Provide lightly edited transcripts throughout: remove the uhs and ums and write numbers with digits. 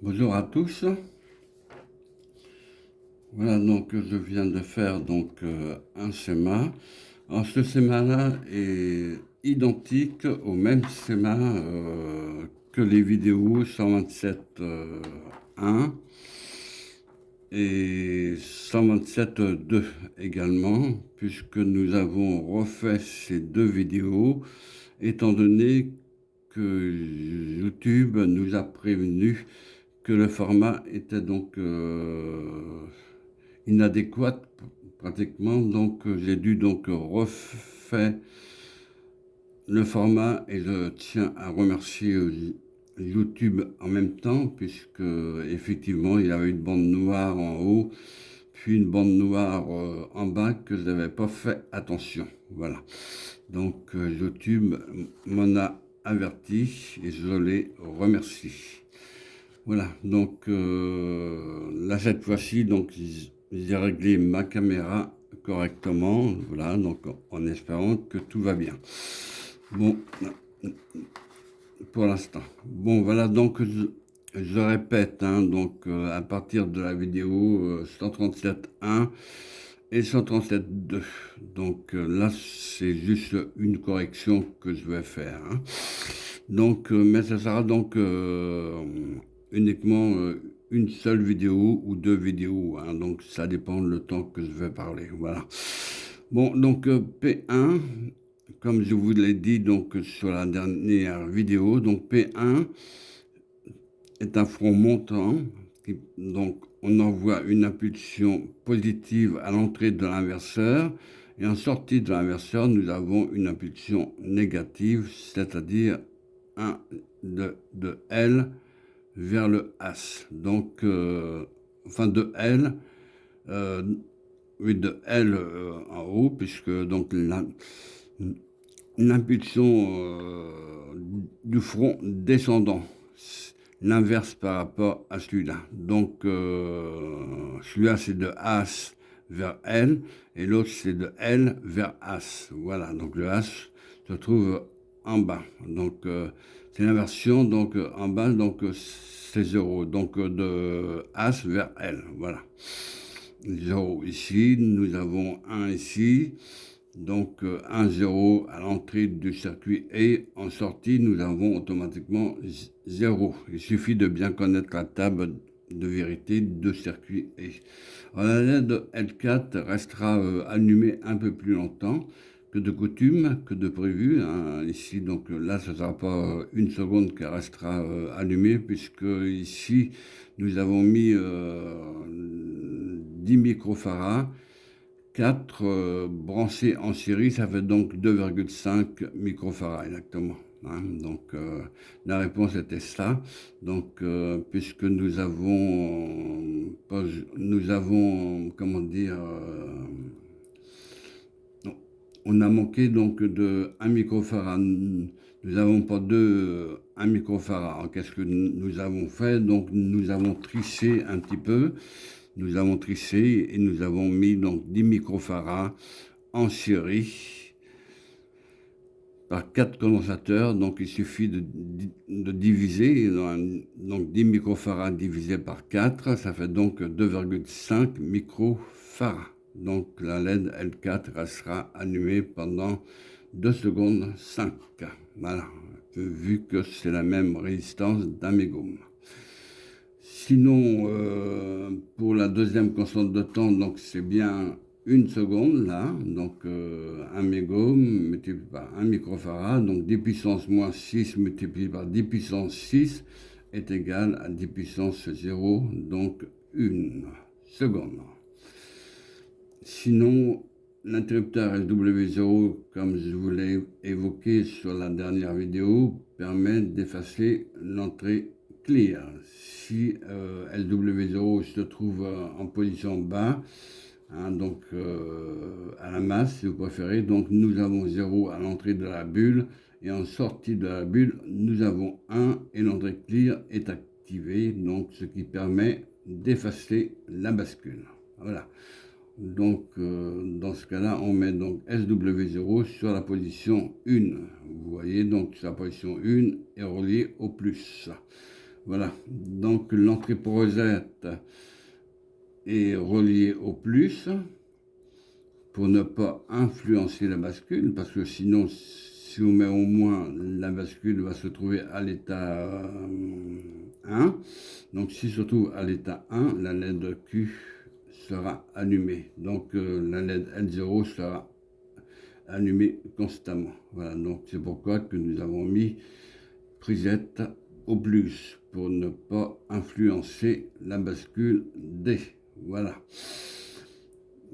Bonjour à tous. Voilà, donc je viens de faire un schéma. Alors ce schéma-là est identique au même schéma que les vidéos 127.1 et 127.2 également, puisque nous avons refait ces deux vidéos, étant donné que YouTube nous a prévenu que le format était inadéquat pratiquement. Donc j'ai dû refaire le format et je tiens à remercier YouTube en même temps, puisque effectivement il y avait une bande noire en haut puis une bande noire en bas que je n'avais pas fait attention. Voilà. Donc YouTube m'en a averti et je les remercie. Voilà, donc là cette fois-ci, j'ai réglé ma caméra correctement, voilà, donc en espérant que tout va bien. Bon, pour l'instant. Bon, voilà, donc je répète, hein, à partir de la vidéo 137.1 et 137.2. Donc là, c'est juste une correction que je vais faire, hein. Donc, mais ça sera uniquement une seule vidéo ou deux vidéos, hein. Donc ça dépend le temps que je vais parler. Voilà. Bon, donc P1, comme je vous l'ai dit sur la dernière vidéo, donc P1 est un front montant. Donc on envoie une impulsion positive à l'entrée de l'inverseur et en sortie de l'inverseur, nous avons une impulsion négative, c'est-à-dire de L vers le As. Donc, enfin de L, euh, oui, de L en haut, puisque donc l'impulsion du front descendant, l'inverse par rapport à celui-là. Donc, celui-là, c'est de As vers L, et l'autre, c'est de L vers As. Voilà, donc le As se trouve en bas. Donc, c'est l'inversion, donc en bas, c'est 0. Donc, de As vers L. Voilà. 0 ici, nous avons 1 ici. Donc 1, 0 à l'entrée du circuit et en sortie, nous avons automatiquement 0. Il suffit de bien connaître la table de vérité de circuit et. Alors, la LED L4 restera allumée un peu plus longtemps que de coutume, que de prévu, hein. Ici, donc là, ce ne sera pas une seconde qu'elle restera allumée, puisque ici, nous avons mis 10 microfarads. 4 branchés en série, ça fait donc 2,5 microfarads exactement, hein. Donc la réponse était ça. Donc puisque nous avons comment dire, on a manqué donc de 1 microfarad. Nous n'avons pas de 1 microfarad. Alors, qu'est-ce que nous avons fait? Donc nous avons triché un petit peu. Nous avons triché et nous avons mis donc 10 microfarads en série par 4 condensateurs. Donc il suffit de diviser. Donc 10 microfarads divisé par 4, ça fait donc 2,5 microfarads. Donc la LED L4 restera allumée pendant 2 secondes 5. Voilà, vu que c'est la même résistance d'un mégome. Sinon, pour la deuxième constante de temps, donc c'est bien une seconde là, donc 1 mégome multiplié par 1 microfarad, donc 10 puissance moins 6 multiplié par 10 puissance 6 est égal à 10 puissance 0, donc une seconde. Sinon, l'interrupteur SW0, comme je vous l'ai évoqué sur la dernière vidéo, permet d'effacer l'entrée clear. Si SW0 se trouve en position bas, hein, donc à la masse si vous préférez, donc nous avons 0 à l'entrée de la bulle et en sortie de la bulle, nous avons 1 et l'entrée clear est activée, donc ce qui permet d'effacer la bascule. Voilà. Donc, dans ce cas-là, on met donc SW0 sur la position 1. Vous voyez, donc, la position 1 est reliée au plus. Voilà, donc l'entrée porosette est reliée au plus pour ne pas influencer la bascule, parce que sinon, si on met au moins, la bascule va se trouver à l'état 1. Donc si se trouve à l'état 1, la LED Q sera allumée. Donc la LED L0 sera allumée constamment. Voilà, donc c'est pourquoi que nous avons mis prisette au plus pour ne pas influencer la bascule D. Voilà.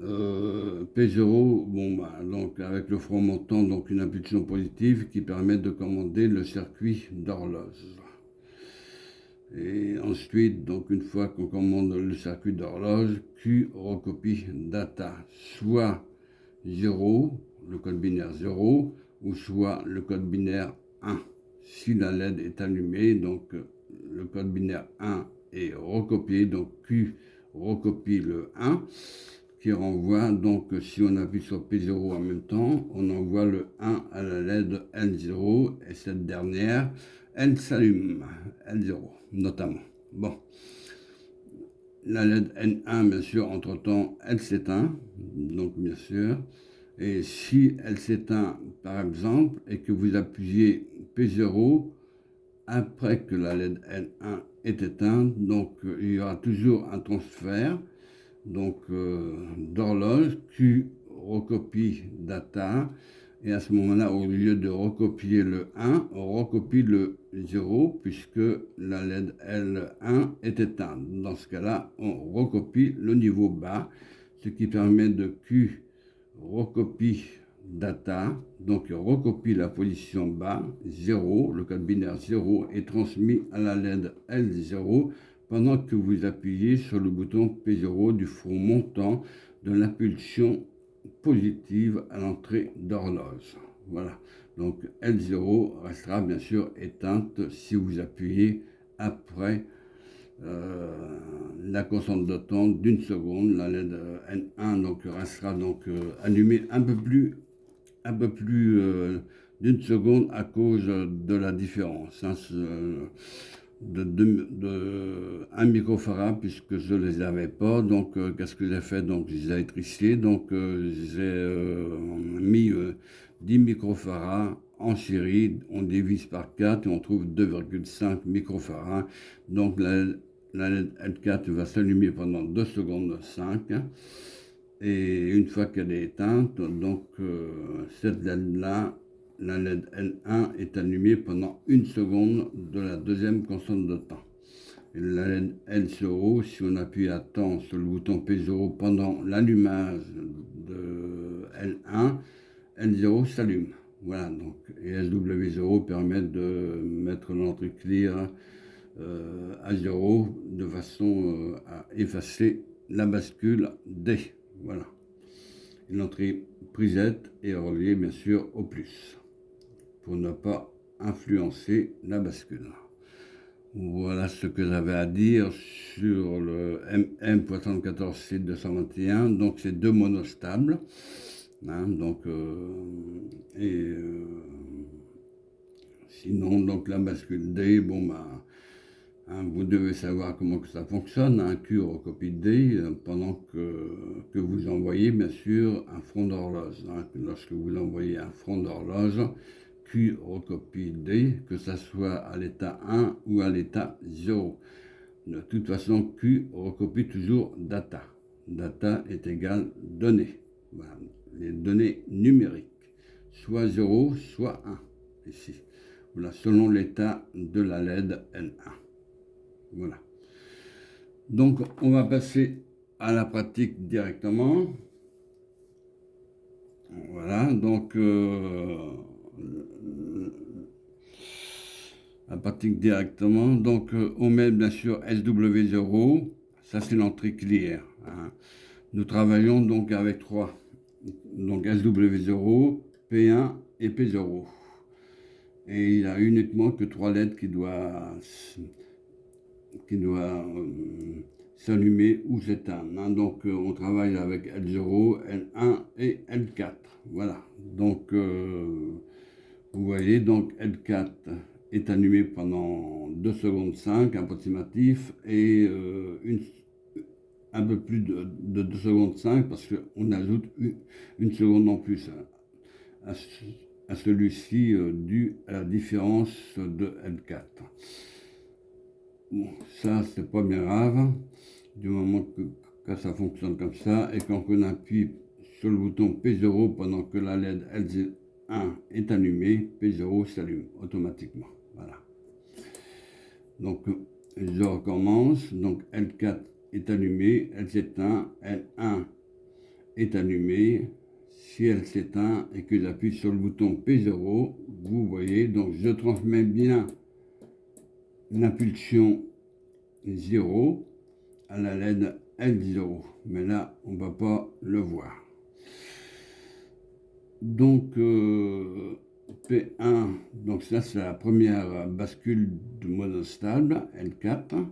P0, bon, bah, donc avec le front montant, donc une impulsion positive qui permet de commander le circuit d'horloge. Et ensuite, donc une fois qu'on commande le circuit d'horloge, Q recopie data, soit 0, le code binaire 0, ou soit le code binaire 1. Si la LED est allumée, donc le code binaire 1 est recopié, donc Q recopie le 1, qui renvoie, donc si on appuie sur P0 en même temps, on envoie le 1 à la LED L0, et cette dernière, elle s'allume, L0 notamment. Bon, la LED N1, bien sûr, entre-temps, elle s'éteint, donc bien sûr. Et si elle s'éteint, par exemple, et que vous appuyez P0 après que la LED N1 est éteinte, donc il y aura toujours un transfert donc d'horloge, Q recopie data, et à ce moment-là, au lieu de recopier le 1, on recopie le 0, puisque la LED L1 est éteinte. Dans ce cas-là, on recopie le niveau bas, ce qui permet de Q recopie data, donc recopie la position bas, 0, le code binaire 0 est transmis à la LED L0 pendant que vous appuyez sur le bouton P0 du front montant de l'impulsion positive à l'entrée d'horloge. Voilà, donc L0 restera bien sûr éteinte si vous appuyez après la constante de temps d'une seconde. La LED N1 donc restera donc allumée un peu plus d'une seconde à cause de la différence de 1 microfarad, puisque je ne les avais pas. Donc qu'est-ce que j'ai fait? Donc je les ai trichés, donc j'ai mis 10 microfarads en série, on divise par 4 et on trouve 2,5 microfarads. Donc la LED L4 va s'allumer pendant 2 secondes 5. Et une fois qu'elle est éteinte, donc cette LED-là, la LED L1 est allumée pendant 1 seconde de la deuxième constante de temps. Et la LED L0, si on appuie à temps sur le bouton P0 pendant l'allumage de L1, L0 s'allume. Voilà, donc, et SW0 permet de mettre l'entrée clear à 0 de façon à effacer la bascule D. Voilà. L'entrée prisette est reliée bien sûr au plus pour ne pas influencer la bascule. Voilà ce que j'avais à dire sur le MM74C221. Donc c'est deux monostables. Hein, donc, sinon, donc la bascule D, bon bah. Hein, vous devez savoir comment que ça fonctionne, un Q recopie D pendant que vous envoyez bien sûr un front d'horloge. Hein. Lorsque vous envoyez un front d'horloge, Q recopie D, que ce soit à l'état 1 ou à l'état 0. De toute façon, Q recopie toujours data. Data est égal données. Voilà, les données numériques, soit 0, soit 1, ici. Voilà, selon l'état de la LED N1. Voilà. Donc, on va passer à la pratique directement. Voilà, donc la pratique directement. Donc, on met bien sûr SW0, ça c'est l'entrée clear. Hein. Nous travaillons donc avec 3. Donc SW0, P1 et P0. Et il n'y a uniquement que 3 lettres qui doivent s'allumer ou s'éteindre. Hein. Donc on travaille avec L0, L1 et L4. Voilà. Donc vous voyez, donc L4 est allumé pendant 2 secondes 5 approximatif et un peu plus de 2 secondes 5 parce qu'on ajoute une seconde en plus à, à celui-ci dû à la différence de L4. Bon, ça c'est pas bien grave du moment que ça fonctionne comme ça et quand on appuie sur le bouton P0 pendant que la LED L1 est allumée, P0 s'allume automatiquement. Voilà. Donc je recommence. Donc L4 est allumé, elle s'éteint, L1 est allumé. Si elle s'éteint et que j'appuie sur le bouton P0, vous voyez, donc je transmets bien l'impulsion 0 à la LED L0. Mais là, on ne va pas le voir. Donc P1, donc ça c'est la première bascule de mode stable, L4.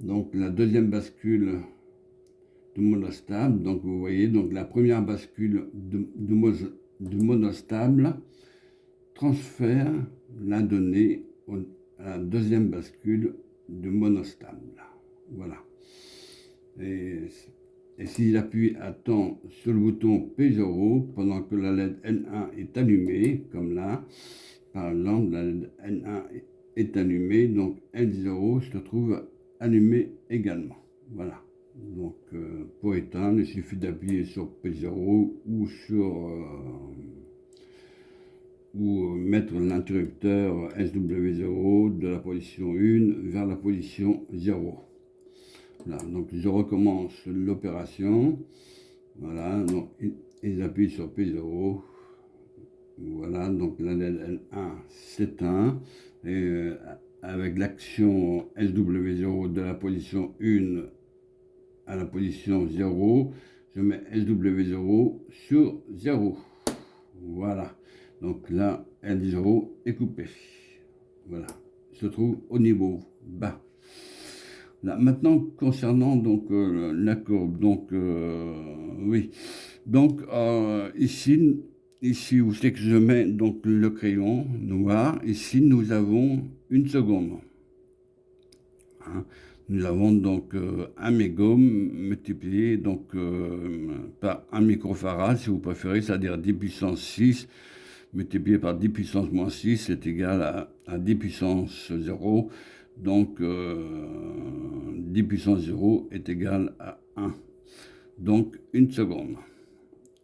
Donc la deuxième bascule de monostable. Donc vous voyez, donc la première bascule de monostable transfère la donnée à la deuxième bascule de monostable. Voilà. Et si j'appuie à temps sur le bouton P0 pendant que la LED N1 est allumée, comme là, par exemple, la LED N1 est allumée, donc L0 se trouve allumé également. Voilà. Donc, pour éteindre, il suffit d'appuyer sur P0 ou sur ou mettre l'interrupteur SW0 de la position 1 vers la position 0. Voilà, donc je recommence l'opération. Voilà, donc ils appuient sur P0. Voilà, donc la LED L1 s'éteint. Et avec l'action SW0 de la position 1 à la position 0, je mets SW0 sur 0. Voilà. Donc là, L0 est coupé. Voilà. Il se trouve au niveau bas. Là, maintenant, concernant donc la courbe, donc oui. Donc ici où c'est que je mets donc le crayon noir, ici nous avons une seconde. Hein. Nous avons donc un mégome multiplié donc, par 1 microfarad, si vous préférez, c'est-à-dire 10 puissance 6 multiplié par 10 puissance moins 6 c'est égal à 10 puissance 0. Donc 10 puissance 0 est égal à 1. Donc une seconde.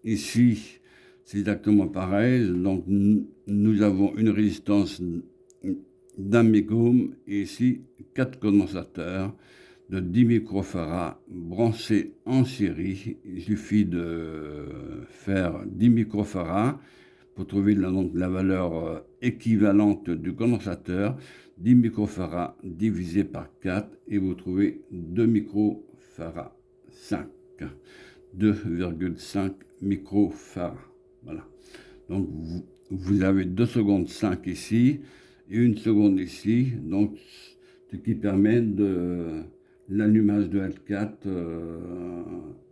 Ici, c'est exactement pareil. Donc nous avons une résistance d'un mégome et ici 4 condensateurs de 10 microfarads branchés en série. Il suffit de faire 10 microfarads pour trouver la valeur équivalente du condensateur. 10 microfarads divisé par 4 et vous trouvez 2 microfarads 5. 2,5 microfarads. Voilà. Donc vous avez 2 secondes 5 ici et 1 seconde ici, donc ce qui permet de l'allumage de L4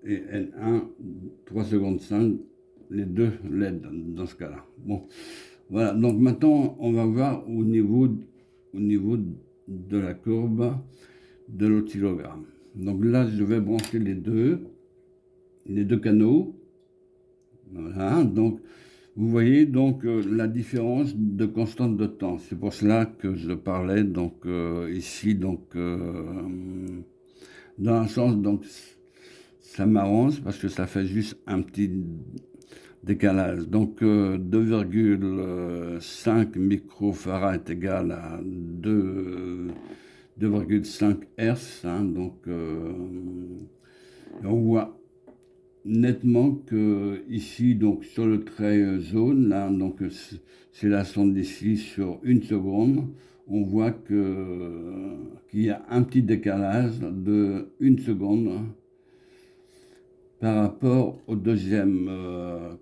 et L1, 3 secondes 5, les deux LED dans ce cas-là. Bon, voilà, donc maintenant on va voir au niveau de la courbe de l'oscillogramme. Donc là je vais brancher les deux canaux. Voilà, donc vous voyez donc la différence de constante de temps. C'est pour cela que je parlais donc ici donc dans un sens donc ça m'arrange parce que ça fait juste un petit décalage. Donc 2,5 microfarads est égal à 2,5 Hz. Hein, donc on voit nettement que ici donc sur le trait jaune là donc c'est la sonde d'ici sur 1 seconde, on voit qu'il y a un petit décalage de 1 seconde par rapport au deuxième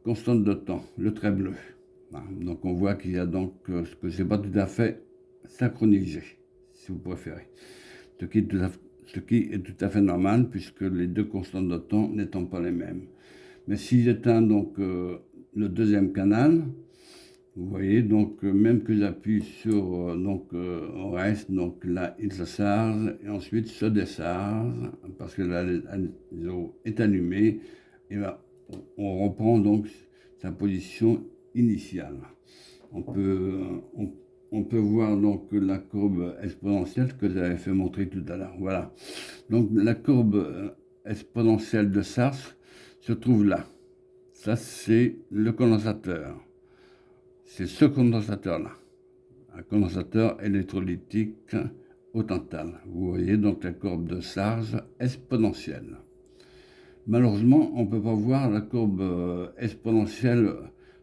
constante de temps, le trait bleu. Donc on voit qu'il y a donc que c'est pas tout à fait synchronisé, si vous préférez, ce qui est tout à fait normal puisque les deux constantes de temps n'étant pas les mêmes. Mais si j'éteins donc le deuxième canal, Vous voyez, donc même que j'appuie sur reste, donc là il se charge et ensuite se décharge parce que là l'ISO est allumé et là on reprend donc sa position initiale. On peut, on, on peut voir donc la courbe exponentielle que j'avais fait montrer tout à l'heure. Voilà. Donc la courbe exponentielle de Sars se trouve là. Ça c'est le condensateur. C'est ce condensateur-là, un condensateur électrolytique au tantal. Vous voyez donc la courbe de charge exponentielle. Malheureusement, on ne peut pas voir la courbe exponentielle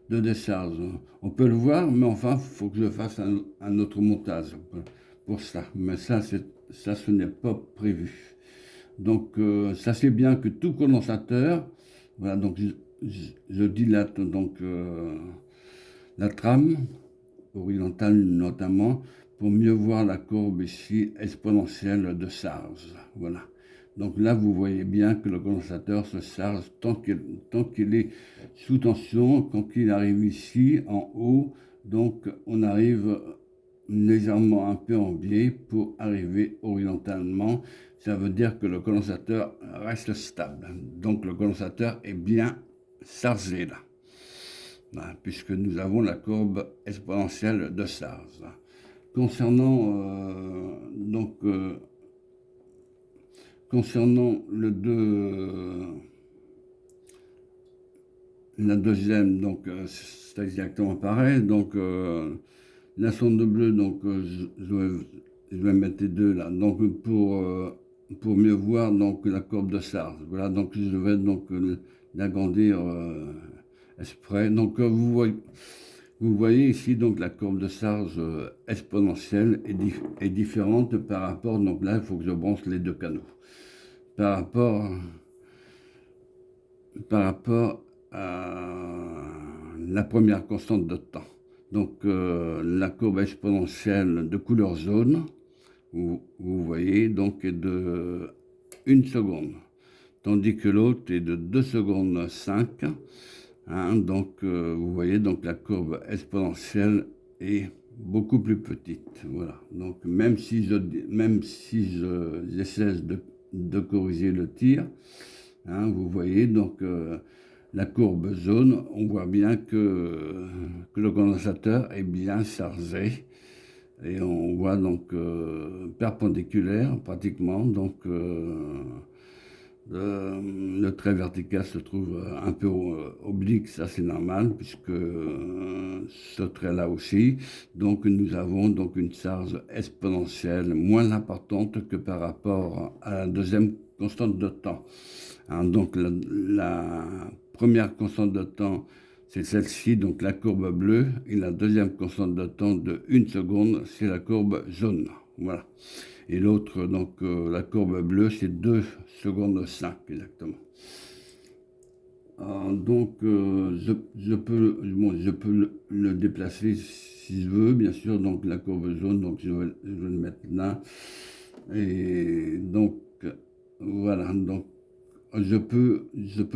de décharge. On peut le voir, mais enfin, il faut que je fasse un autre montage pour ça. Mais ça, ce n'est pas prévu. Donc, sachez bien que tout condensateur, voilà, donc je dilate donc la trame horizontale notamment, pour mieux voir la courbe ici exponentielle de charge. Voilà. Donc là, vous voyez bien que le condensateur se charge tant qu'il est sous tension. Quand il arrive ici, en haut, donc on arrive légèrement un peu en biais pour arriver horizontalement. Ça veut dire que le condensateur reste stable. Donc le condensateur est bien chargé là. Puisque nous avons la courbe exponentielle de charge. Concernant la deuxième, donc c'est exactement pareil. Donc la sonde bleue, donc je vais mettre les deux là. Donc pour mieux voir donc la courbe de charge. Voilà, donc je vais donc l'agrandir exprès. Donc vous voyez ici donc la courbe de charge exponentielle est différente par rapport, donc là il faut que je branche les deux canaux, par rapport à la première constante de temps. Donc la courbe exponentielle de couleur jaune, vous voyez, donc est de 1 seconde, tandis que l'autre est de 2 secondes 5. Donc, vous voyez, donc la courbe exponentielle est beaucoup plus petite. Voilà. Donc, même si j'essaie de corriger le tir, vous voyez, donc la courbe jaune, on voit bien que le condensateur est bien chargé. Et on voit donc perpendiculaire pratiquement. Donc, le trait vertical se trouve un peu oblique, ça c'est normal, puisque ce trait-là aussi. Donc nous avons donc une charge exponentielle moins importante que par rapport à la deuxième constante de temps. Donc la première constante de temps, c'est celle-ci, donc la courbe bleue, et la deuxième constante de temps de 1 seconde, c'est la courbe jaune. Voilà. Et l'autre, donc la courbe bleue, c'est 2 secondes 5 exactement. Donc je peux le déplacer si je veux, bien sûr. Donc la courbe jaune, donc je vais le mettre là. Et donc voilà, donc je peux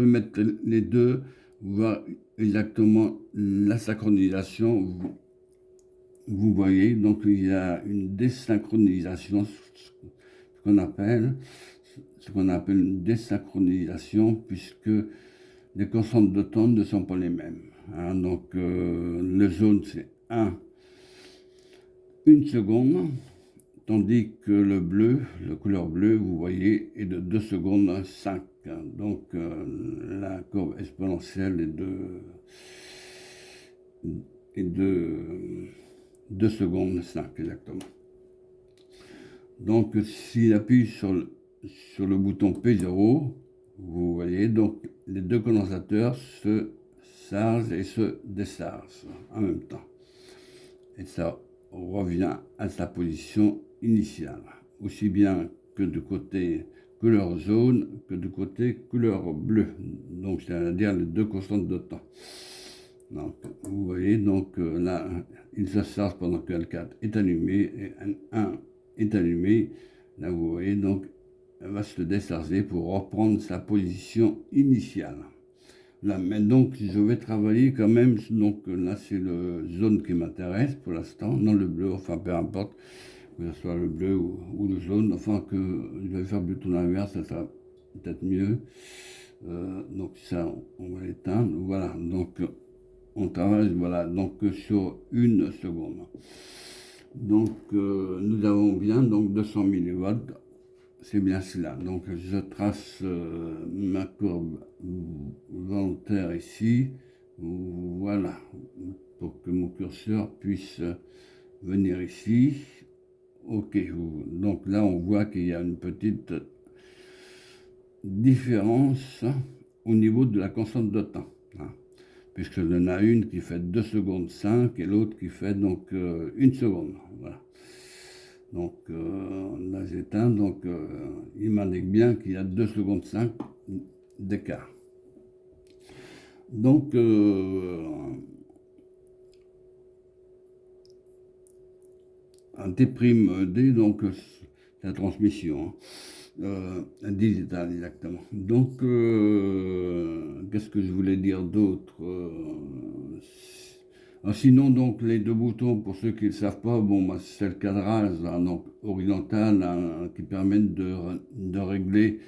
mettre les deux, voir exactement la synchronisation. Vous voyez, donc il y a une désynchronisation, ce qu'on appelle une désynchronisation, puisque les constantes de temps ne sont pas les mêmes. Donc le jaune c'est 1 seconde, tandis que le bleu, la couleur bleue, vous voyez, est de 2 secondes 5. Donc la courbe exponentielle est de 2 secondes 5 exactement. Donc s'il appuie sur le bouton P0, vous voyez donc les deux condensateurs se chargent et se déchargent en même temps. Et ça revient à sa position initiale, aussi bien que du côté couleur jaune que du côté couleur bleue. Donc c'est-à-dire les deux constantes de temps. Donc, vous voyez, donc là, il se charge pendant que L4 est allumé et N1 est allumé. Là, vous voyez, donc, elle va se décharger pour reprendre sa position initiale. Là, mais donc, je vais travailler quand même. Donc, là, c'est le jaune qui m'intéresse pour l'instant. Non, le bleu, enfin, peu importe, que ce soit le bleu ou le jaune. Enfin, que je vais faire plutôt l'inverse, ça sera peut-être mieux. Donc, ça, on va l'éteindre. Voilà. Donc, on travaille, voilà, donc sur une seconde. Donc, nous avons bien donc 200 milliwatts. C'est bien cela. Donc, je trace ma courbe volontaire ici. Voilà. Pour que mon curseur puisse venir ici. OK. Donc là, on voit qu'il y a une petite différence au niveau de la constante de temps. Hein, puisqu'il y en a une qui fait 2 secondes 5 et l'autre qui fait donc 1 seconde. Voilà. Donc là j'éteins, donc il m'indique bien qu'il y a 2 secondes 5 d'écart. Donc un T', donc la transmission, digitale exactement. Donc qu'est-ce que je voulais dire d'autre? Sinon, donc, les deux boutons, pour ceux qui ne le savent pas, bon, bah, c'est le cadrage, hein, donc, horizontal, hein, qui permet de régler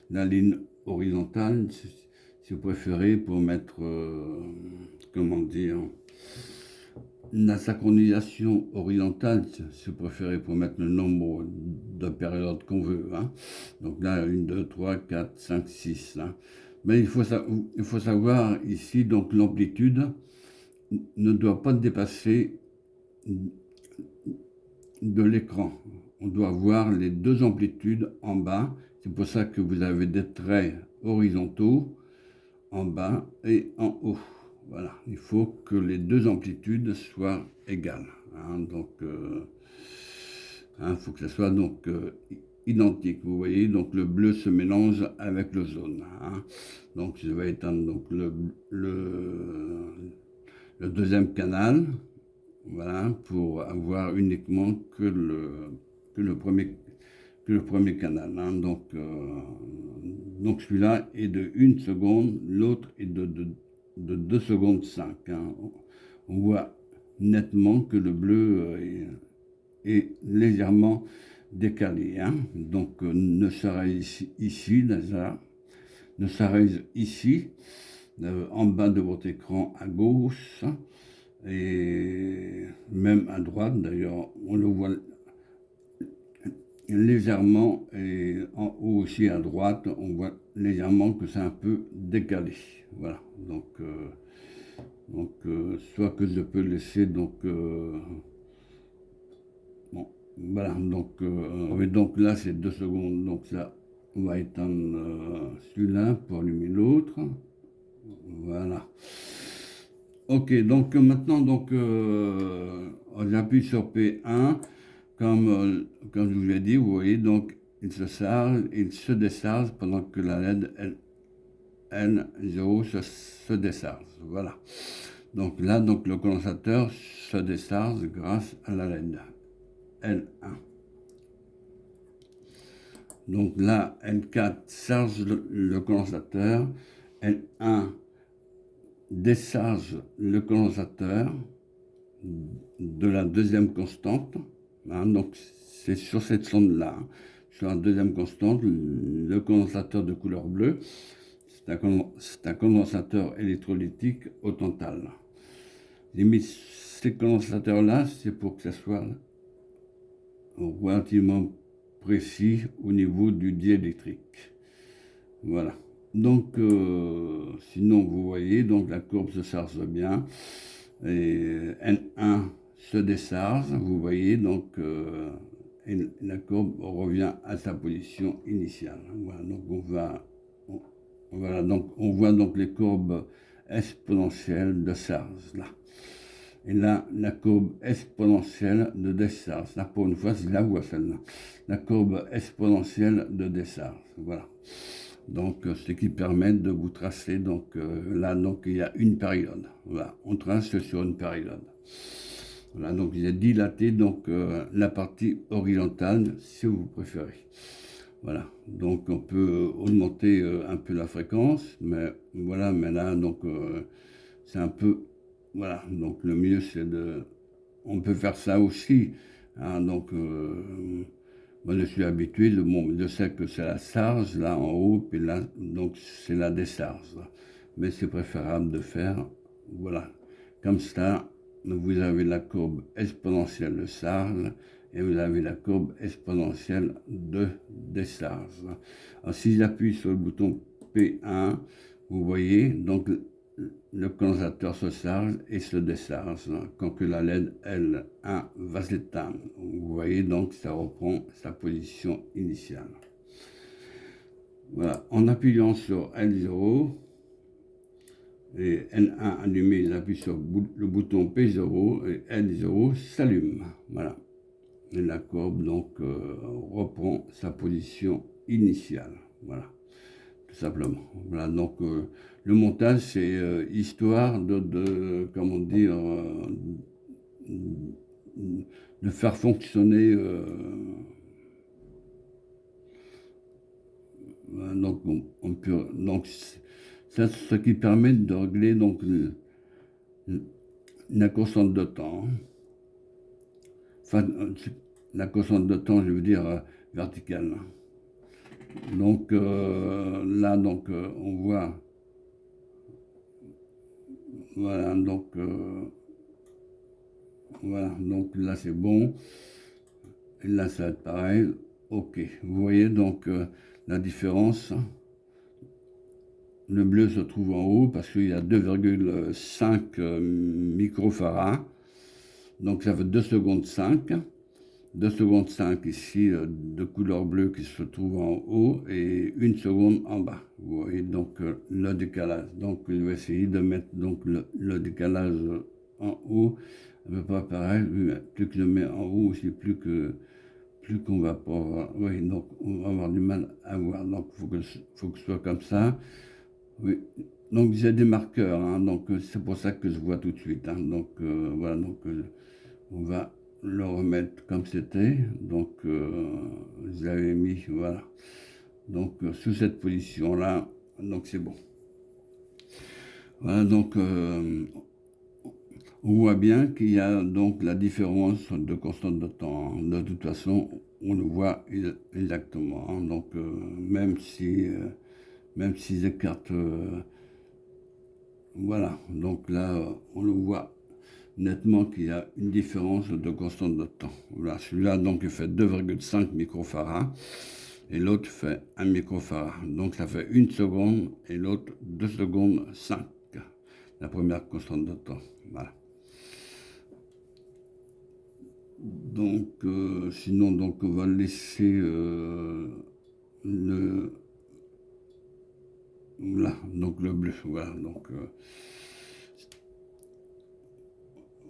la ligne horizontale, si vous préférez, pour mettre, comment dire, la synchronisation horizontale, si vous préférez, pour mettre le nombre de périodes qu'on veut. Hein. Donc là, 1, 2, 3, 4, 5, 6. Hein. Mais il faut savoir ici, donc, l'amplitude ne doit pas dépasser de l'écran. On doit voir les deux amplitudes en bas. C'est pour ça que vous avez des traits horizontaux en bas et en haut. Voilà, il faut que les deux amplitudes soient égales. Hein. Donc, faut que ça soit donc identique. Vous voyez, donc le bleu se mélange avec le jaune. Hein. Donc, je vais éteindre donc le deuxième canal, voilà, pour avoir uniquement que le premier canal. Hein. Donc celui-là est de 1 seconde, l'autre est de 2 secondes 5. Hein. On voit nettement que le bleu est légèrement décalé. Hein. Donc ne s'arrête ici, déjà, ne s'arrête ici, en bas de votre écran à gauche, et même à droite, d'ailleurs, on le voit légèrement, et en haut aussi à droite, on voit légèrement que c'est un peu décalé. Voilà, donc soit que je peux laisser, donc, bon, voilà, donc là c'est 2 secondes, donc ça, on va éteindre celui-là pour allumer l'autre. Voilà. Ok, donc maintenant, donc, j'appuie sur P1, comme je vous l'ai dit, vous voyez, donc il se charge, il se décharge pendant que la LED L0 se décharge. Voilà. Donc là, donc, le condensateur se décharge grâce à la LED L1. Donc là, L4 charge le condensateur, L1 décharge le condensateur de la deuxième constante. Hein, donc c'est sur cette sonde-là, hein, sur la deuxième constante, le condensateur de couleur bleue, c'est un condensateur électrolytique au tantal. J'ai mis ces condensateurs-là, c'est pour que ça soit relativement précis au niveau du diélectrique. Voilà. Donc, sinon, vous voyez, donc la courbe se charge bien. Et N1 se décharge, vous voyez, donc et la courbe revient à sa position initiale. Voilà, donc on voit donc les courbes exponentielles de charge, là. Et là, la courbe exponentielle de décharge. Là, pour une fois, je la vois celle-là. La courbe exponentielle de décharge. Voilà. Donc, ce qui permet de vous tracer, donc là, donc il y a une période. Voilà, on trace sur une période. Voilà, donc il a dilaté donc la partie horizontale, si vous préférez. Voilà, donc on peut augmenter un peu la fréquence, mais voilà, mais là, donc c'est un peu, voilà, donc le mieux c'est de, on peut faire ça aussi, hein, donc moi je suis habitué, je sais que c'est la charge là en haut, puis là, donc c'est la décharge, là. Mais c'est préférable de faire, voilà, comme ça, vous avez la courbe exponentielle de charge, et vous avez la courbe exponentielle de décharge. Alors, si j'appuie sur le bouton P1, vous voyez, donc le condensateur se charge et se décharge quand que la LED L1 va s'éteindre. Vous voyez, donc ça reprend sa position initiale. Voilà, en appuyant sur L0 et N1 allumé, j'appuie sur le bouton P0 et L0 s'allume. Voilà. Et la courbe donc reprend sa position initiale. Voilà, tout simplement. Voilà, donc le montage, c'est histoire comment dire, de faire fonctionner. Donc, on peut, donc, c'est ce qui permet de régler donc la constante de temps. Enfin, la constante de temps, je veux dire verticale. Donc là, donc on voit, voilà, donc voilà, donc là c'est bon, et là ça va être pareil, ok. Vous voyez donc la différence. Le bleu se trouve en haut parce qu'il y a 2,5 microfarads, donc ça fait 2 secondes 5. 2 secondes 5 ici de couleur bleue qui se trouve en haut et 1 seconde en bas. Vous voyez donc le décalage. Donc je vais essayer de mettre donc le décalage en haut. À peu près pareil. Plus que je le mets en haut aussi, plus qu'on va pas avoir. Oui, donc on va avoir du mal à voir. Donc faut que ce soit comme ça. Oui. Donc j'ai des marqueurs, hein, donc c'est pour ça que je vois tout de suite, hein. Donc voilà, donc on va le remettre comme c'était. Donc je l'avais mis, voilà. Donc sous cette position-là, donc c'est bon. Voilà, donc on voit bien qu'il y a donc la différence de constante de temps, hein. De toute façon, on le voit exactement, hein. Donc même si j'écarte, voilà. Donc là, on le voit nettement qu'il y a une différence de constante de temps. Voilà, celui-là, donc, il fait 2,5 microfarads et l'autre fait 1 microfarad. Donc, ça fait 1 seconde et l'autre 2 secondes 5. La première constante de temps. Voilà. Donc, sinon, donc, on va laisser là, donc le bleu. Voilà, donc,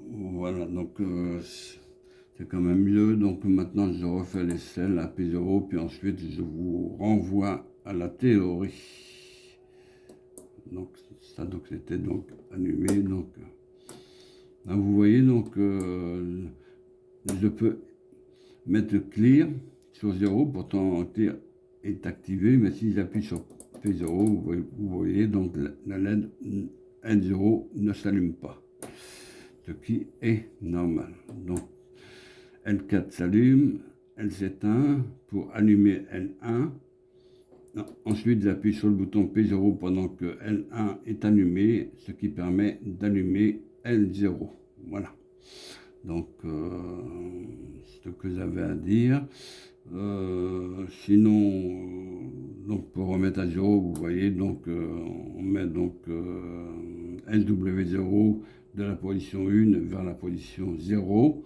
voilà, donc c'est quand même mieux. Donc maintenant, je refais l'essai, la P0, puis ensuite, je vous renvoie à la théorie. Donc ça, donc c'était donc allumé. Donc là, vous voyez, donc je peux mettre clear sur 0, pourtant clear est activé, mais si j'appuie sur P0, vous voyez donc la LED N0 ne s'allume pas, ce qui est normal. Donc L4 s'allume, elle s'éteint pour allumer L1. Ensuite, j'appuie sur le bouton P0 pendant que L1 est allumé, ce qui permet d'allumer L0. Voilà. Donc, ce que j'avais à dire. Sinon, donc pour remettre à 0, vous voyez, donc on met donc SW0 de la position 1 vers la position 0.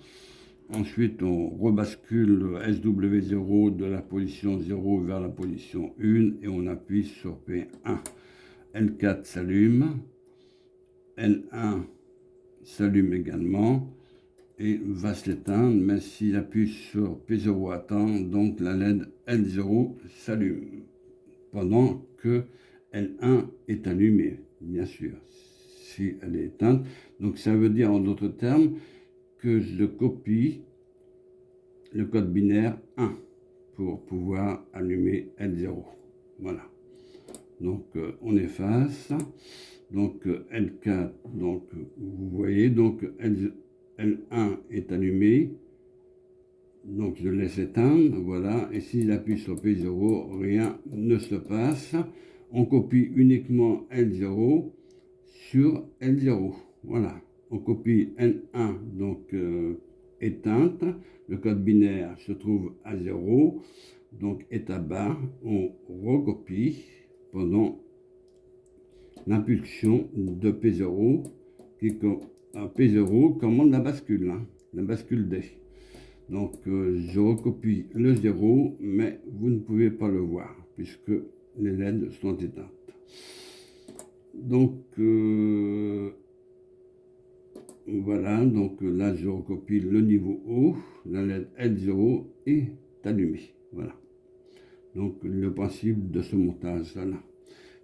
Ensuite, on rebascule SW0 de la position 0 vers la position 1 et on appuie sur P1. L4 s'allume, L1 s'allume également et va s'éteindre, mais s'il appuie sur P0 attend, donc la LED L0 s'allume pendant que L1 est allumée, bien sûr, si elle est éteinte. Donc ça veut dire en d'autres termes que je copie le code binaire 1 pour pouvoir allumer L0. Voilà. Donc on efface. Donc L4, donc vous voyez, donc L1 est allumé. Donc je laisse éteindre, voilà. Et si j'appuie sur P0, rien ne se passe. On copie uniquement L0 sur L0. Voilà. On copie L1, donc éteinte. Le code binaire se trouve à 0. Donc état bas, on recopie pendant l'impulsion de P0 qui P0 commande la bascule, hein, la bascule D. Donc je recopie le 0, mais vous ne pouvez pas le voir puisque les LED sont éteintes. Donc voilà, donc là je recopie le niveau haut, la LED L0 est allumée. Voilà. Donc le principe de ce montage là.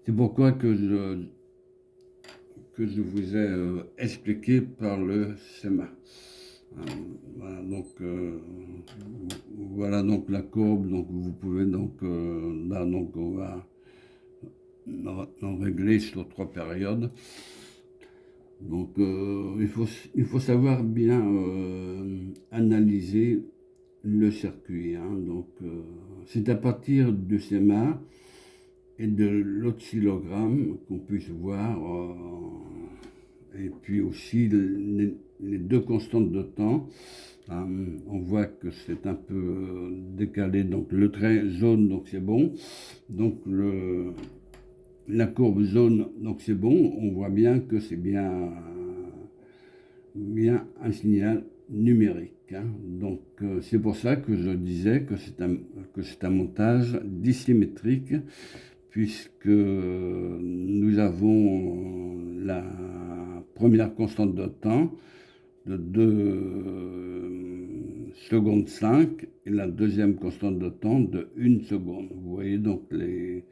C'est pourquoi que je vous ai expliqué par le schéma. Voilà donc la courbe, donc vous pouvez donc là donc on va en régler sur 3 périodes. Donc il faut savoir bien analyser le circuit, hein. Donc c'est à partir du schéma et de l'oscillogramme qu'on puisse voir et puis aussi les deux constantes de temps. On voit que c'est un peu décalé, donc le trait jaune, donc c'est bon. Donc la courbe jaune, donc c'est bon. On voit bien que c'est bien un signal numérique, hein. Donc c'est pour ça que je disais que c'est un montage dissymétrique, puisque nous avons la première constante de temps de 2 secondes 5 et la deuxième constante de temps de 1 seconde. Vous voyez donc les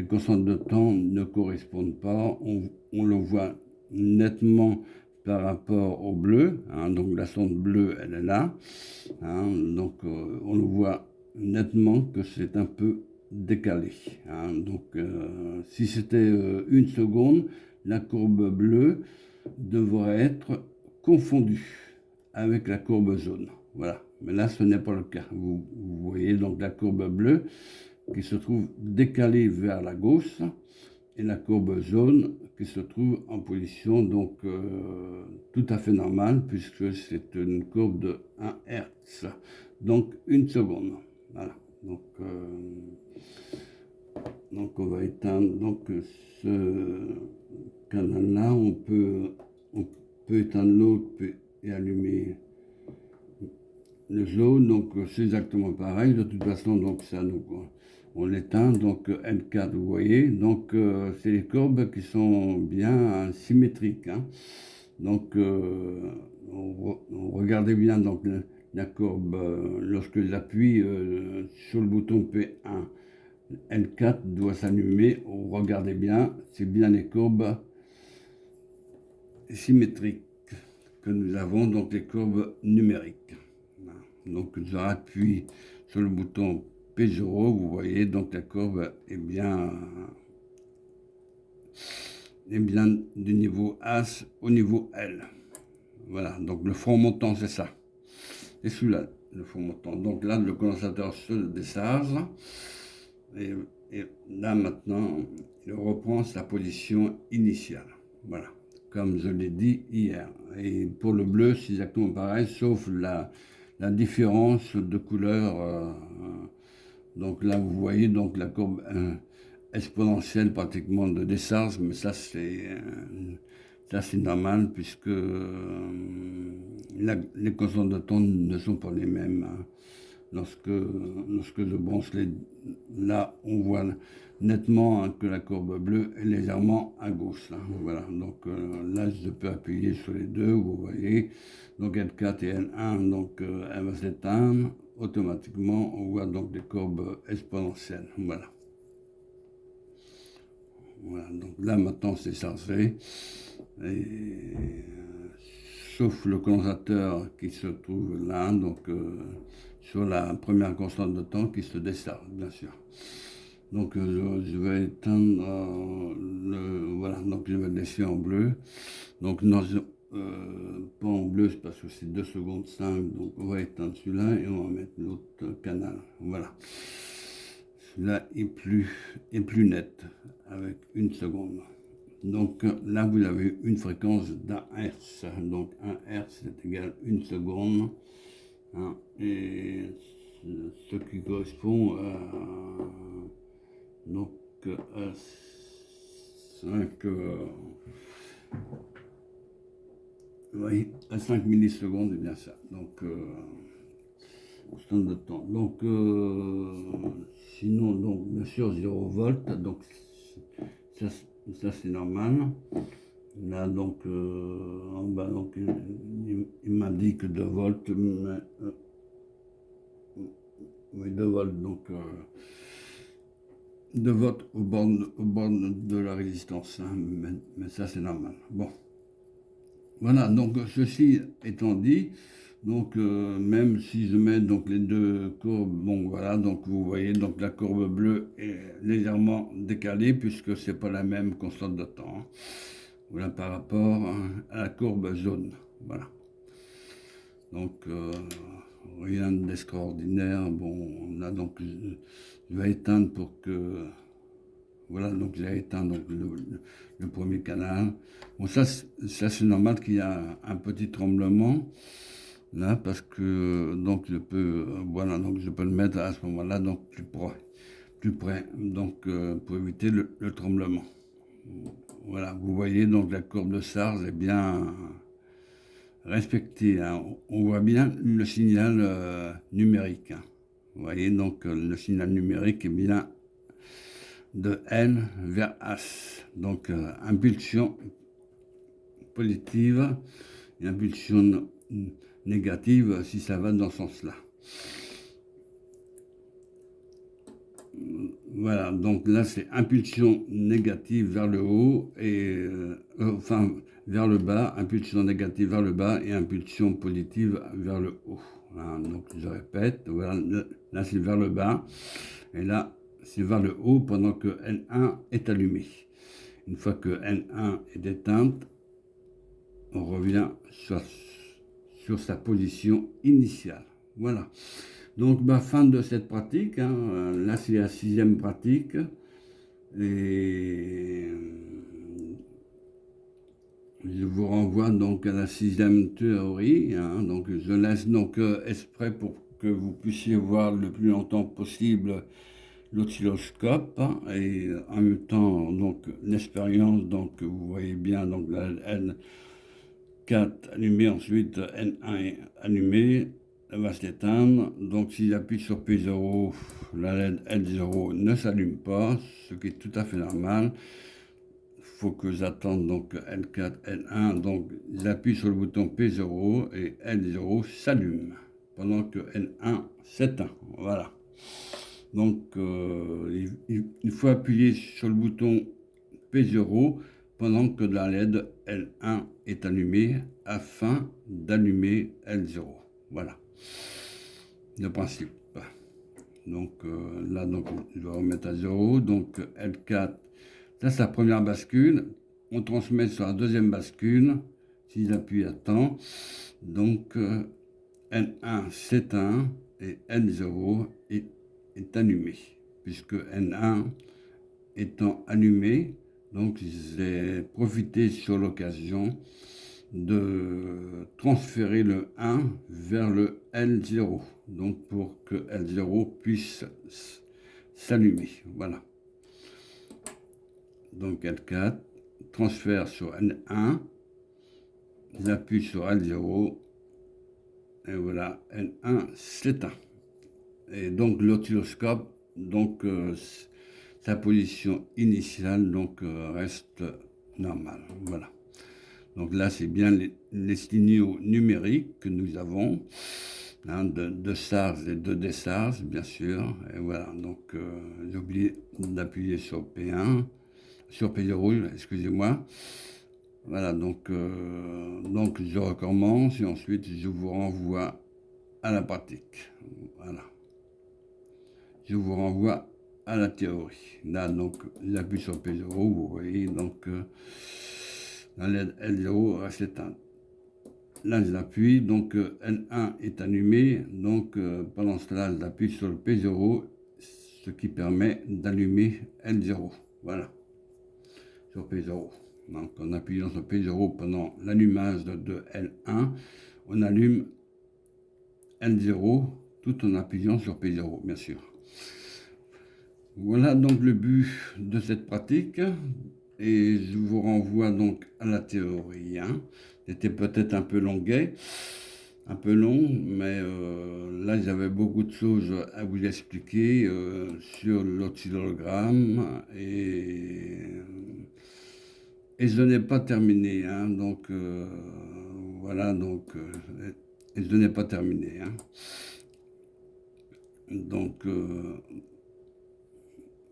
constantes de temps ne correspondent pas. On le voit nettement par rapport au bleu, hein. Donc la sonde bleue elle est là, hein. Donc on le voit nettement que c'est un peu décalé, hein. Donc si c'était 1 seconde, la courbe bleue devrait être confondue avec la courbe jaune. Voilà, mais là ce n'est pas le cas. Vous voyez donc la courbe bleue qui se trouve décalée vers la gauche et la courbe jaune qui se trouve en position donc tout à fait normale, puisque c'est une courbe de 1 Hertz, donc 1 seconde. Voilà. Donc on va éteindre donc ce canal là. On peut éteindre l'autre et allumer le jaune. Donc c'est exactement pareil. De toute façon, donc ça nous on l'éteint. Donc L4, vous voyez. Donc c'est les courbes qui sont bien symétriques, hein. Donc regardez bien donc la courbe lorsque j'appuie sur le bouton P1. L4 doit s'allumer. Regardez bien, c'est bien les courbes symétriques que nous avons, donc les courbes numériques. Donc je appuie sur le bouton P0, vous voyez, donc la courbe est bien du niveau As au niveau L. Voilà, donc le front montant c'est ça. Et celui-là, le front montant. Donc là, le condensateur se décharge. Et là maintenant, il reprend sa position initiale. Voilà, comme je l'ai dit hier. Et pour le bleu, c'est exactement pareil, sauf la différence de couleur. Donc là, vous voyez donc la courbe exponentielle pratiquement de décharge, mais ça c'est normal puisque les constantes de temps ne sont pas les mêmes, hein. Lorsque je branche là, on voit nettement, hein, que la courbe bleue est légèrement à gauche, là. Voilà, donc là, je peux appuyer sur les deux, vous voyez. Donc L4 et L1, donc elle va s'éteindre. Automatiquement, on voit donc des courbes exponentielles. Voilà. Voilà, donc là, maintenant, c'est chargé. Sauf le condensateur qui se trouve là, donc sur la première constante de temps qui se décharge, bien sûr. Donc je vais éteindre voilà, donc je vais le laisser en bleu. Donc non, pas en bleu, c'est parce que c'est 2 secondes 5, donc on va éteindre celui-là et on va mettre l'autre canal. Voilà. Celui-là est plus net, avec 1 seconde. Donc là, vous avez une fréquence d'un Hertz. Donc 1 Hertz est égal à 1 seconde. Hein, et ce qui correspond à, donc, à 5, oui, à 5 millisecondes, c'est bien ça. Donc, constante de temps. Donc, sinon, donc, bien sûr, 0 volts. Donc, ça c'est normal. Là, donc, en bas, donc, il m'indique 2 volts, mais, oui, 2 volts, donc, 2 volts aux bornes de la résistance, hein, mais ça c'est normal. Bon, voilà, donc ceci étant dit, donc même si je mets donc les deux courbes, bon voilà, donc vous voyez, donc la courbe bleue est légèrement décalée puisque c'est pas la même constante de temps, hein. Voilà par rapport à la courbe jaune, voilà. Donc rien d'extraordinaire. Bon, là donc je vais éteindre pour que voilà, donc j'ai éteint donc, le premier canal. Bon, ça c'est normal qu'il y a un petit tremblement là parce que donc je peux voilà, donc je peux le mettre à ce moment-là donc plus près, donc pour éviter le tremblement. Voilà, vous voyez donc la courbe de Sars est bien respectée, hein. On voit bien le signal numérique, hein. Vous voyez donc le signal numérique est bien de N vers As. Donc impulsion positive et impulsion négative si ça va dans ce sens-là. Voilà, donc là c'est impulsion négative vers le haut et enfin vers le bas, impulsion négative vers le bas et impulsion positive vers le haut. Voilà, donc je répète, voilà, là c'est vers le bas et là c'est vers le haut pendant que N1 est allumé. Une fois que N1 est éteinte, on revient sur sa position initiale. Voilà. Donc, fin de cette pratique, hein. Là, c'est la 6e pratique. Et je vous renvoie donc à la 6e théorie, hein. Donc, je laisse donc exprès pour que vous puissiez voir le plus longtemps possible l'oscilloscope, hein, et en même temps donc l'expérience, donc vous voyez bien donc la N4 allumée, ensuite N1 est allumée, elle va s'éteindre. Donc si j'appuie sur P0, la LED L0 ne s'allume pas, ce qui est tout à fait normal. Il faut que j'attende donc L4, L1, donc j'appuie sur le bouton P0 et L0 s'allume pendant que L1 s'éteint. Voilà. Donc, il faut appuyer sur le bouton P0 pendant que la LED L1 est allumée afin d'allumer L0. Voilà le principe. Donc là, donc, je vais remettre à 0. Donc L4, ça c'est la première bascule. On transmet sur la deuxième bascule si j'appuie à temps. Donc N1 s'éteint et N0 est allumé, puisque N1 étant allumé, donc j'ai profité sur l'occasion de transférer le 1 vers le L0, donc pour que L0 puisse s'allumer. Voilà. Donc L4, transfert sur N1, j'appuie sur L0, et voilà, N1 s'éteint. Et donc l'oscilloscope, donc sa position initiale donc reste normale. Voilà. Donc là c'est bien les signaux numériques que nous avons, hein, de SARS et de DSARS bien sûr. Et voilà, donc j'ai oublié d'appuyer sur P1, sur P0, excusez-moi. Voilà, donc je recommence et ensuite je vous renvoie à la pratique. Voilà. Je vous renvoie à la théorie. Là, donc, j'appuie sur P0, vous voyez, donc, la LED L0 reste éteinte. Là, je l'appuie, donc L1 est allumé, donc pendant cela, j'appuie sur le P0, ce qui permet d'allumer L0. Voilà, sur P0. Donc, en appuyant sur P0 pendant l'allumage de L1, on allume L0 tout en appuyant sur P0, bien sûr. Voilà donc le but de cette pratique. Et je vous renvoie donc à la théorie. C'était peut-être un peu longuet, un peu long, mais là j'avais beaucoup de choses à vous expliquer sur l'oscillogramme et je n'ai pas terminé. Donc voilà, donc et je n'ai pas terminé. Donc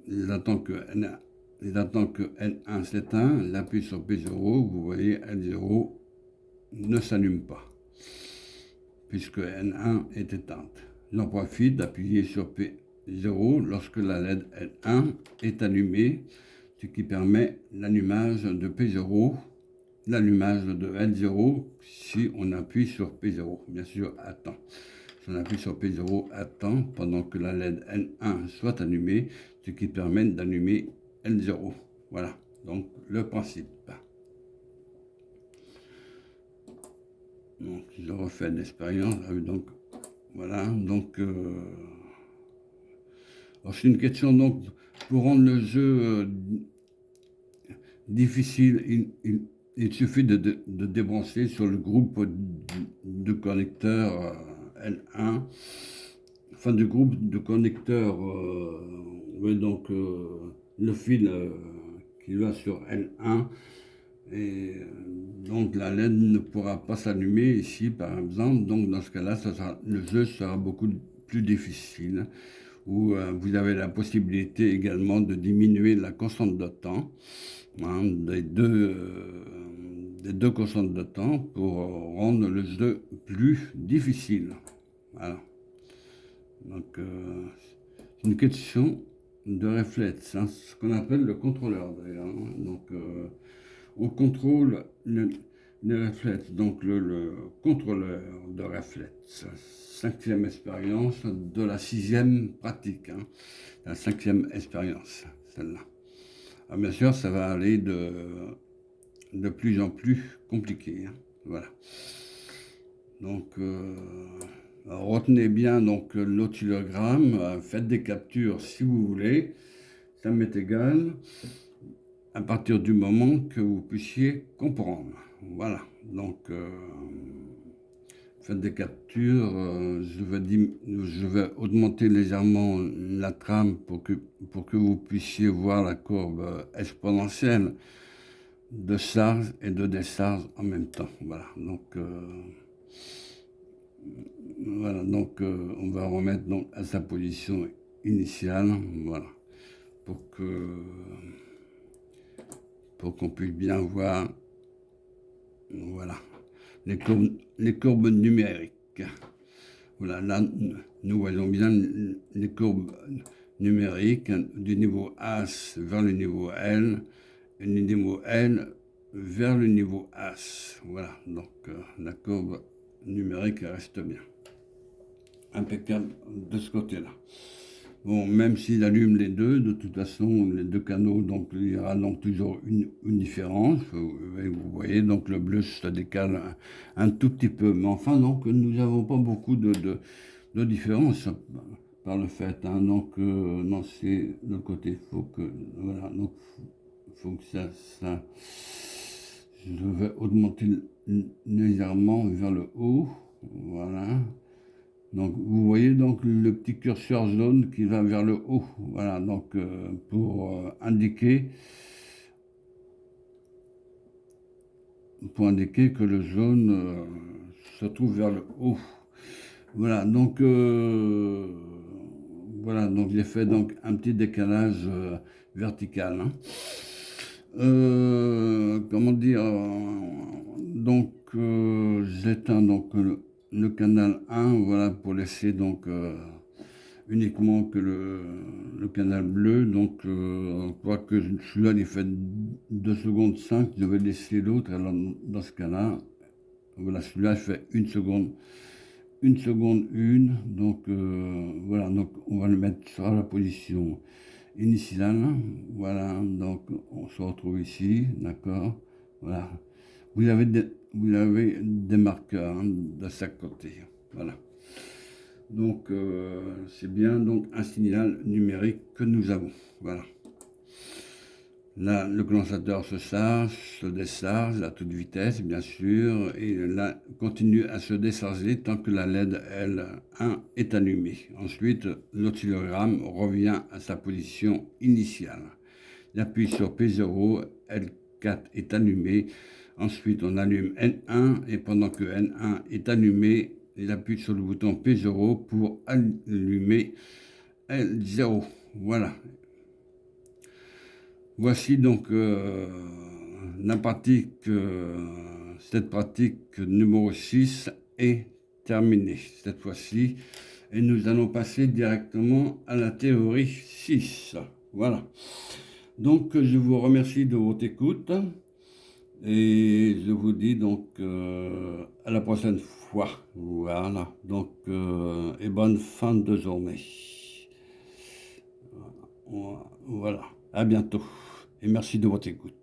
j'attends que L1 s'éteint, j'appuie sur P0, vous voyez L0 ne s'allume pas, puisque N1 est éteinte. J'en profite d'appuyer sur P0 lorsque la LED L1 est allumée, ce qui permet l'allumage de P0, l'allumage de L0 si on appuie sur P0, bien sûr à temps. Si on appuie sur P0 à temps pendant que la LED L1 soit allumée, ce qui permet d'allumer L0. Voilà, donc le principe. Donc je refais l'expérience. Donc voilà, donc c'est une question donc pour rendre le jeu difficile, il suffit de débrancher sur le groupe de connecteurs L1, enfin du groupe de connecteurs, oui, donc le fil qui va sur L1. Et donc la LED ne pourra pas s'allumer ici par exemple, donc dans ce cas-là, le jeu sera beaucoup plus difficile, où vous avez la possibilité également de diminuer la constante de temps, des deux constantes de temps pour rendre le jeu plus difficile. Voilà. Donc c'est une question de réflexe, ce qu'on appelle le contrôleur d'ailleurs. Donc on contrôle les réflexes, donc le contrôleur de réflexes. 5e expérience de la 6e pratique. La 5e expérience, celle-là. Bien sûr, ça va aller de plus en plus compliqué. Voilà. Donc, retenez bien donc l'oscillogramme, faites des captures si vous voulez, ça m'est égal, à partir du moment que vous puissiez comprendre. Voilà, donc faites des captures, je vais augmenter légèrement la trame pour que vous puissiez voir la courbe exponentielle de charge et de décharge en même temps. Voilà, donc on va remettre donc à sa position initiale, voilà, pour qu'on puisse bien voir, voilà, les courbes numériques. Voilà, là, nous voyons bien les courbes numériques du niveau As vers le niveau L, et du niveau L vers le niveau As. Voilà, donc la courbe numérique reste bien. Impeccable de ce côté-là. Bon, même s'il allume les deux, de toute façon, les deux canaux, donc il y aura donc toujours une différence. Vous voyez, donc le bleu se décale un tout petit peu. Mais enfin, donc, nous n'avons pas beaucoup de différence par le fait. Donc, non, c'est le côté. Voilà, donc, faut que ça, je vais augmenter légèrement vers le haut. Voilà. Donc, vous voyez donc le petit curseur jaune qui va vers le haut. Voilà, donc pour indiquer que le jaune se trouve vers le haut. Voilà, donc j'ai fait donc un petit décalage vertical. Comment dire, donc j'éteins donc le canal 1, voilà, pour laisser donc uniquement que le canal bleu. Donc, on voit que celui-là, il fait 2 secondes 5, je vais laisser l'autre. Alors, dans ce cas-là, voilà, celui-là, il fait 1 seconde 1. Donc, voilà, donc on va le mettre sur la position initiale. Voilà, donc on se retrouve ici, d'accord. Voilà. Vous avez des marqueurs hein, de chaque côté. Voilà. Donc, c'est bien donc un signal numérique que nous avons. Voilà. Là, le condensateur se décharge à toute vitesse, bien sûr, et là, continue à se décharger tant que la LED L1 est allumée. Ensuite, l'oscillogramme revient à sa position initiale. Il appuie sur P0, L4 est allumé. Ensuite, on allume N1 et pendant que N1 est allumé, il appuie sur le bouton P0 pour allumer L0. Voilà. Voici donc cette pratique numéro 6 est terminée cette fois-ci. Et nous allons passer directement à la théorie 6. Voilà. Donc je vous remercie de votre écoute et je vous dis donc à la prochaine fois. Voilà. Donc et bonne fin de journée. Voilà. À bientôt. Et merci de votre écoute.